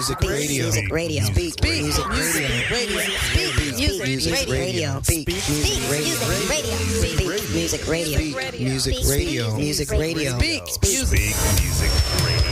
music radio. Music radio. Speak music radio. Speak music radio. Speak music radio. Speak music radio. Speak music radio. Music radio. Speak music radio.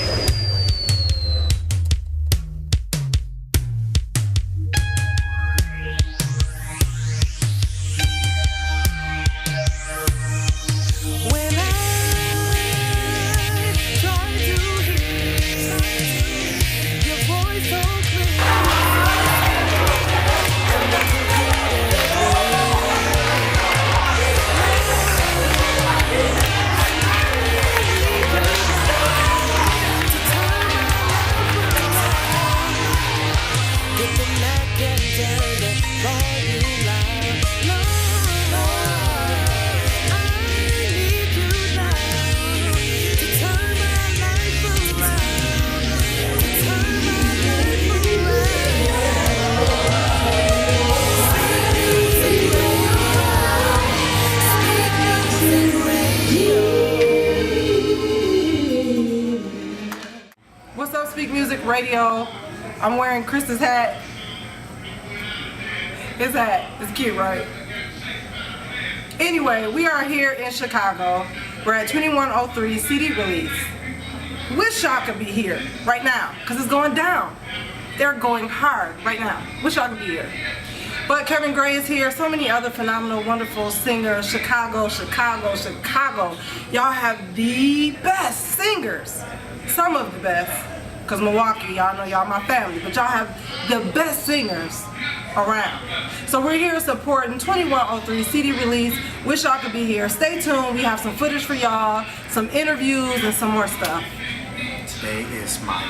What's up, Speak Music Radio? I'm wearing Chris's hat. His hat is cute, right? Anyway, we are here in Chicago. We're at 2103 CD release. Wish y'all could be here right now, because it's going down. They're going hard right now. Wish y'all could be here. But Kevin Gray is here, so many other phenomenal, wonderful singers. Chicago. Y'all have the best singers. Some of the best. Because Milwaukee, y'all know y'all my family. But y'all have the best singers around. So we're here supporting 2103 CD release. Wish y'all could be here. Stay tuned. We have some footage for y'all, some interviews, and some more stuff. Today is my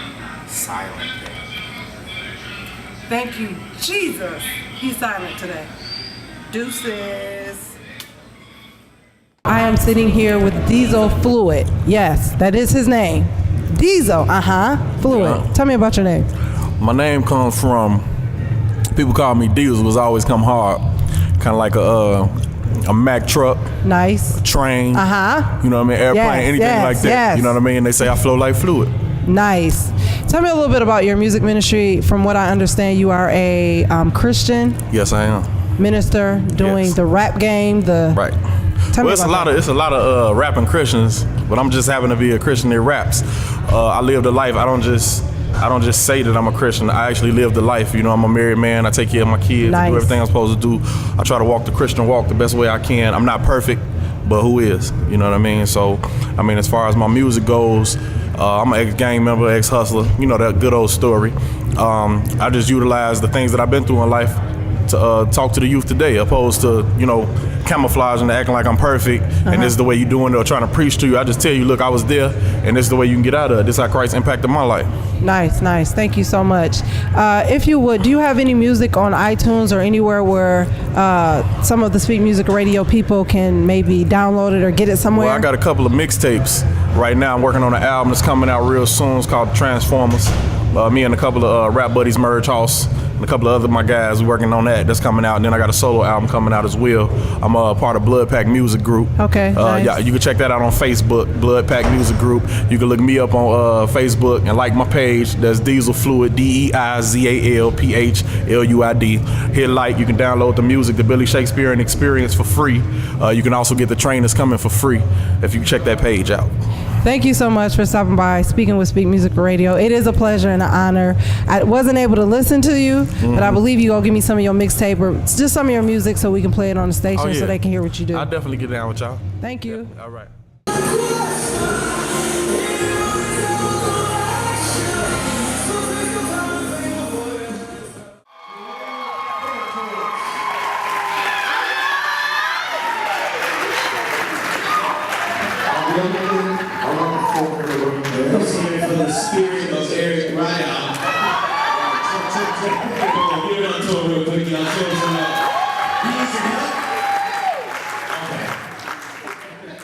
silent day. Thank you, Jesus. He's silent today. Deuces. I am sitting here with Diesel Fluid. Yes, that is his name. Diesel, Fluid. Yeah. Tell me about your name. My name comes from, people call me Diesel, it's always come hard. Kind of like a Mack truck, Nice. a train, you know what I mean, airplane, Yes, anything yes, like that. yes. You know what I mean? They say I flow like fluid. Nice. Tell me a little bit about your music ministry. From what I understand, you are a Christian Yes, I am. minister doing Yes. the rap game. Right. Tell me Well, about that. it's a lot of rapping Christians, but I'm just happen to be a Christian that raps. I live the life. I don't just say that I'm a Christian. I actually live the life. You know, I'm a married man. I take care of my kids. I do everything I'm supposed to do. I try to walk the Christian walk the best way I can. I'm not perfect, but who is? You know what I mean? So, I mean, as far as my music goes, I'm an ex-gang member, ex-hustler. You know that good old story. I just utilize the things that I've been through in life to talk to the youth today, opposed to, you know, camouflaging and acting like I'm perfect and this is the way you're doing it or trying to preach to you. I just tell you, look, I was there and this is the way you can get out of it. This is how Christ impacted my life. Nice. Thank you so much. If you would, do you have any music on iTunes or anywhere where some of the Speak Music Radio people can maybe download it or get it somewhere? Well, I got a couple of mixtapes right now. I'm working on an album that's coming out real soon. It's called Transformers. Me and a couple of rap buddies, Merge House, and a couple of other my guys, we working on that. That's coming out. And then I got a solo album coming out as well. I'm a part of Blood Pack Music Group. Okay, nice. Yeah, you can check that out on Facebook, Blood Pack Music Group. You can look me up on Facebook and like my page. That's Diesel Fluid, DEIZALPHLUID. Hit like. You can download the music, the Billy Shakespearean Experience for free. You can also get the train that's coming for free if you check that page out. Thank you so much for stopping by, speaking with Speak Music Radio. It is a pleasure and an honor. I wasn't able to listen to you, but I believe you gonna give me some of your mixtape or just some of your music so we can play it on the station so they can hear what you do. I'll definitely get down with y'all. Thank you. Yeah, all right. For the spirit of Eric Ryan. Get it on tour real quick, y'all. Show us some love. Okay.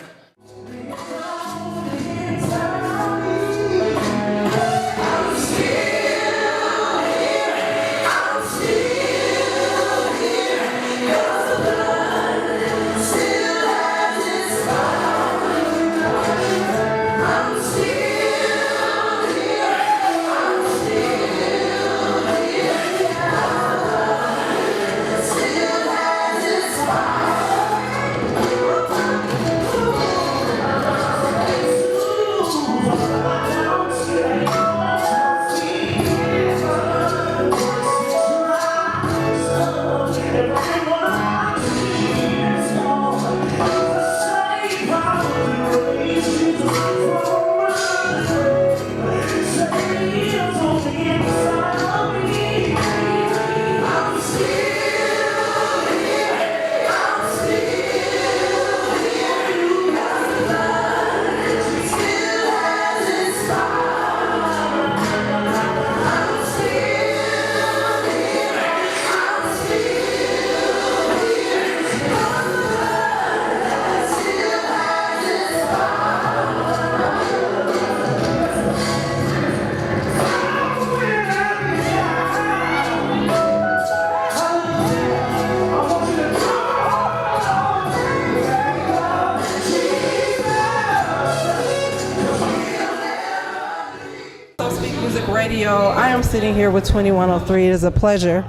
Music Radio. I am sitting here with 2103. It is a pleasure,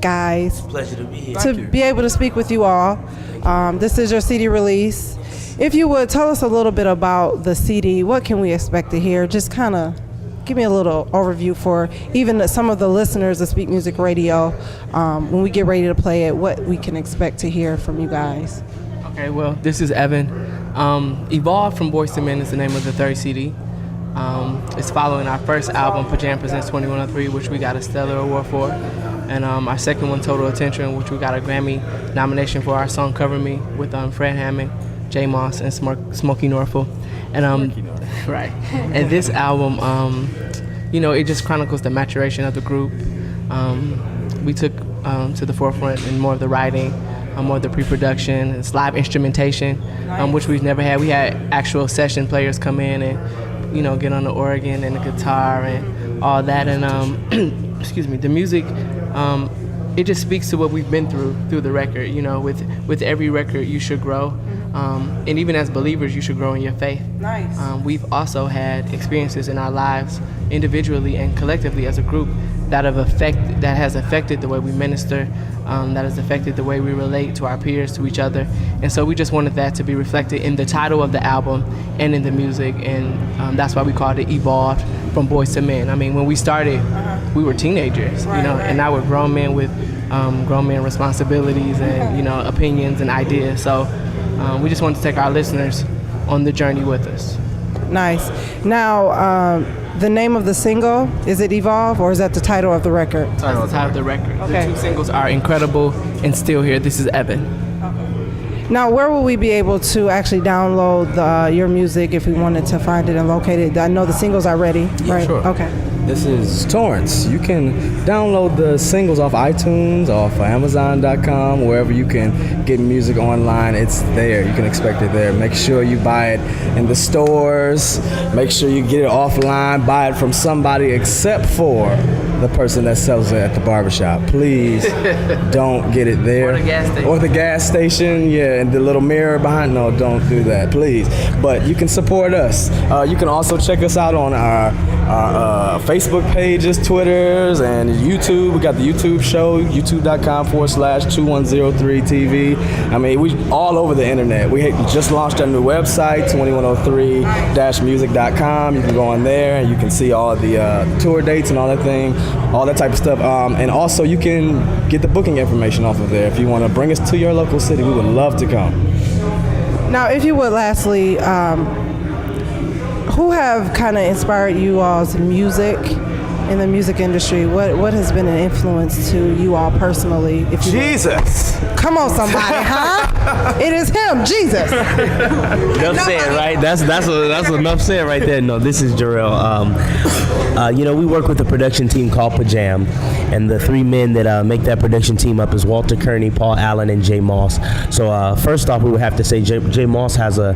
guys. Pleasure to be here. To be able to speak with you all. This is your CD release. If you would tell us a little bit about the CD, what can we expect to hear? Just kind of give me a little overview for even some of the listeners of Speak Music Radio. When we get ready to play it, what we can expect to hear from you guys. Okay, well, this is Evan. Evolved from Boyz II Men is the name of the third CD. It's following our first album, Pajam Presents 2103, which we got a Stellar Award for. And our second one, Total Attention, which we got a Grammy nomination for our song Cover Me with Fred Hammond, J. Moss, and Smokey Norfolk. And right. And this album, it just chronicles the maturation of the group. We took to the forefront in more of the writing, more of the pre-production, it's live instrumentation, which we've never had. We had actual session players come in and, get on the organ and the guitar and all that. And excuse me, the music, it just speaks to what we've been through the record. With every record, you should grow. And even as believers, you should grow in your faith. Nice. We've also had experiences in our lives, individually and collectively as a group, that has affected the way we minister, that has affected the way we relate to our peers, to each other. And so we just wanted that to be reflected in the title of the album and in the music. And that's why we called it Evolved from Boyz II Men. I mean, when we started, we were teenagers, and now we're grown men with grown men responsibilities and, opinions and ideas. So we just wanted to take our listeners on the journey with us. Nice. Now, the name of the single, is it Evolve or is that the title of the record? That's the title of the record. Okay. The two singles are Incredible and Still Here. This is Evan. Now, where will we be able to actually download your music if we wanted to find it and locate it? I know the singles are ready, right? Sure. Okay. This is Torrance. You can download the singles off iTunes, off Amazon.com, wherever you can get music online. It's there. You can expect it there. Make sure you buy it in the stores. Make sure you get it offline. Buy it from somebody except for the person that sells it at the barbershop. Please don't get it there. Or the gas station. Or the gas station, yeah, and the little mirror behind. No, don't do that, please. But you can support us. You can also check us out on our Facebook pages, Twitters, and YouTube. We got the YouTube show, youtube.com/2103TV. I mean, we all over the internet. We just launched our new website, 2103-music.com. You can go on there and you can see all of the tour dates and all that thing, all that type of stuff. And also you can get the booking information off of there. If you want to bring us to your local city, we would love to come. Now, if you would lastly, who have kind of inspired you all's music in the music industry? What has been an influence to you all personally? If you Jesus. Come on, somebody, huh? It is him, Jesus. Enough said, right? That's enough said right there. No, this is Jarrell. We work with a production team called Pajam, and the three men that make that production team up is Walter Kearney, Paul Allen, and J. Moss. So first off, we would have to say J. Moss has a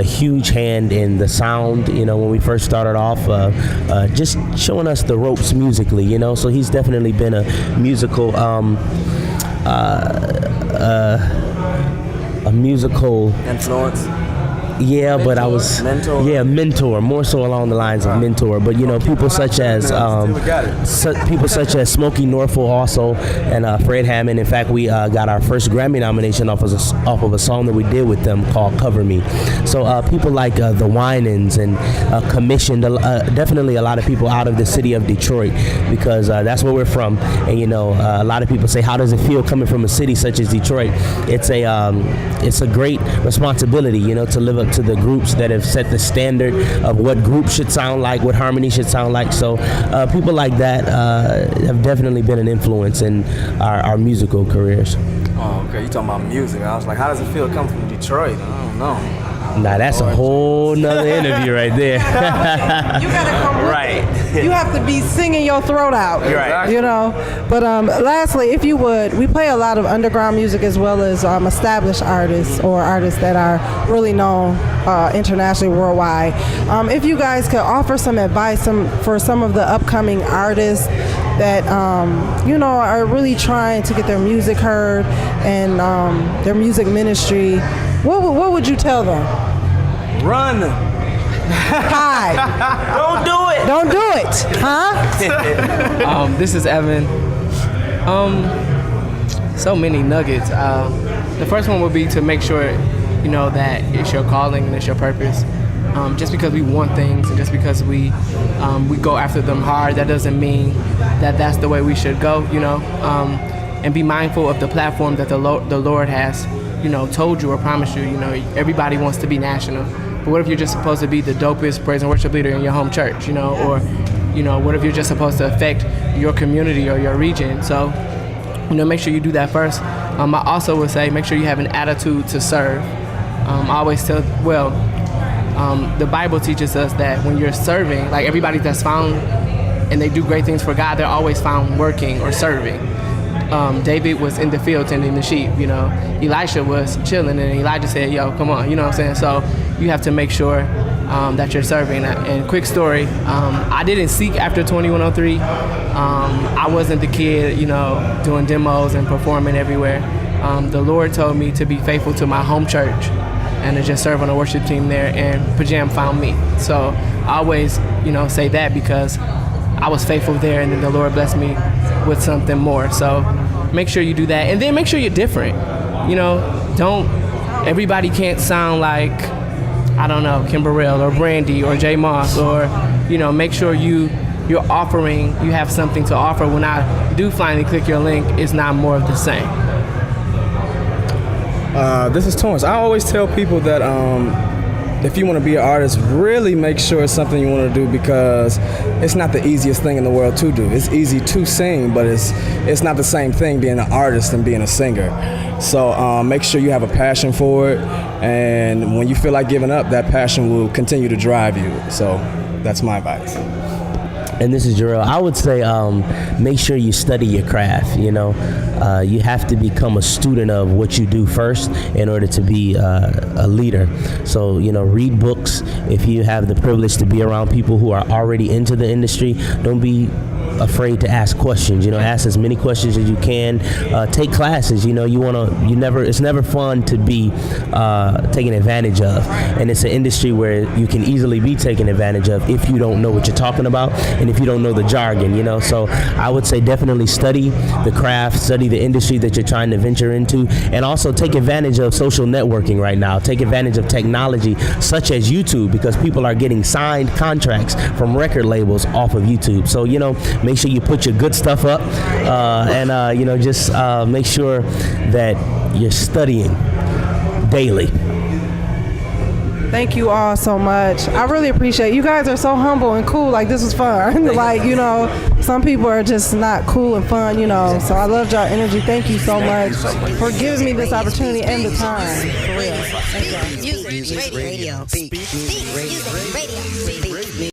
huge hand in the sound. When we first started off, just showing us the ropes musically. So he's definitely been a musical. A musical Influence. Yeah, but I was mentor, more so along the lines of mentor. But people such as Smokey Norfolk also, and Fred Hammond. In fact, we got our first Grammy nomination off of a song that we did with them called "Cover Me." So people like the Winans and commissioned definitely a lot of people out of the city of Detroit, because that's where we're from. And a lot of people say, how does it feel coming from a city such as Detroit? It's a great responsibility, to live up to the groups that have set the standard of what groups should sound like, what harmony should sound like. So people like that have definitely been an influence in our musical careers. Oh, okay. You talking about music. I was like, how does it feel coming from Detroit? I don't know. Nah, that's a whole nother interview right there. You gotta come right. You have to be singing your throat out. Right. But lastly, if you would, we play a lot of underground music as well as established artists or artists that are really known internationally, worldwide. If you guys could offer some advice for some of the upcoming artists that are really trying to get their music heard and their music ministry, what would you tell them? Run. Hide. Don't do it. Don't do it. nuggets. This is Evan. So many nuggets. The first one would be to make sure, you know, that it's your calling and it's your purpose. Just because we want things and just because we go after them hard, that doesn't mean that that's the way we should go, you know. And be mindful of the platform that the Lord has, you know, told you or promised you. You know, everybody wants to be national. But what if you're just supposed to be the dopest praise and worship leader in your home church, you know? Or, you know, what if you're just supposed to affect your community or your region? So, you know, make sure you do that first. I also would say make sure you have an attitude to serve. I always tell, the Bible teaches us that when you're serving, like everybody that's found and they do great things for God, they're always found working or serving. David was in the field tending the sheep, you know. Elisha was chilling and Elijah said, yo, come on, you know what I'm saying? So you have to make sure that you're serving. And quick story, I didn't seek after 2103. I wasn't the kid, you know, doing demos and performing everywhere. The Lord told me to be faithful to my home church and to just serve on a worship team there, and Pajam found me. So I always, you know, say that because I was faithful there and then the Lord blessed me with something more. So make sure you do that, and then make sure you're different. You know, everybody can't sound like, I don't know, Kimberell or Brandy or J Moss, or, you know, make sure you have something to offer. When I do finally click your link, it's not more of the same. This is Torrance. I always tell people that if you want to be an artist, really make sure it's something you want to do, because it's not the easiest thing in the world to do. It's easy to sing, but it's not the same thing being an artist and being a singer. So make sure you have a passion for it, and when you feel like giving up, that passion will continue to drive you. So that's my advice. And this is Jarrell. I would say make sure you study your craft. You know, you have to become a student of what you do first in order to be a leader. So, you know, read books. If you have the privilege to be around people who are already into the industry, don't be afraid to ask questions. You know, ask as many questions as you can. Take classes. You know, it's never fun to be taken advantage of, and it's an industry where you can easily be taken advantage of if you don't know what you're talking about and if you don't know the jargon. You know, so I would say definitely study the craft, study the industry that you're trying to venture into, and also take advantage of social networking right now. Take advantage of technology such as YouTube, because people are getting signed contracts from record labels off of YouTube. So, you know, make sure you put your good stuff up, and you know, just make sure that you're studying daily. Thank you all so much. I really appreciate it. You guys are so humble and cool. Like, this was fun. Like, you know, some people are just not cool and fun, you know. So I loved y'all energy. Thank you so much for giving me this opportunity and the time. For real. Thank you. Music radio. Music radio.